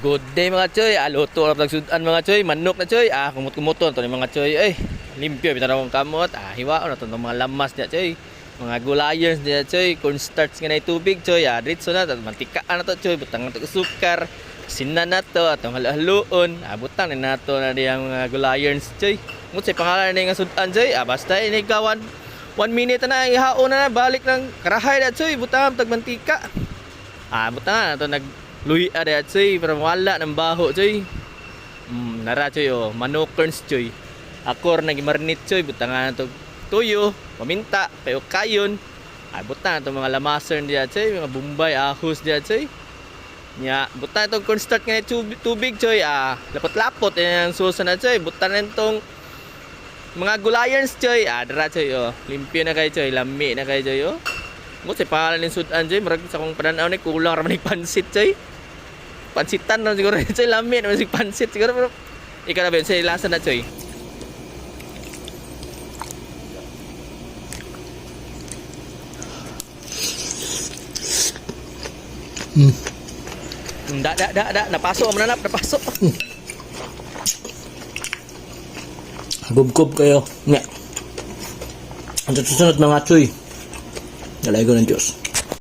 Good day mga choy, luto na pagsudan mga choy, manok na choy, kumot-kumuton to ni mga choy, limpyo bitaw na kamot, hiwaon na to ng mga lamas niya choy, mga gulayers niya choy, cornstarch nga na tubig choy, diretso na, mantikaan na to choy, butang na to sukar, sinan na to, atong haluon, butang na to na diyang mga gulayers choy, ngut sa pangalan na nga sudan choy, basta inigawan, 1 minute na ihaon na, balik ng karahay na choy, butang tag mantika, butang na to luhi ada choy, pero wala ng baho choy. Nara choy manok corns choy. Akor nagimarinate choy, butangan to tuyo, paminta, payukayon. Butangan to mga lamaser diya choy, mga bumbay, ahos diya choy. Nya, butangan to cornstarch nga tubig choy, lapot-lapot yang susa na choy, butangan tong mga gulayans choy. Dara choy limpyo na kay choy, lami na kay choy Ngut sa pangalan ng sudan choy, marag sa kong pananaw ni kulang ra man pansit choy. Pansitan na siguro choy, lami naman si pansit siguro, pero ikaw na ba yun sa lasa na choy. Napasok mo na napasok. Gubgob kayo. Nga. Ang susunod mga choy. Nalay ko ng Diyos.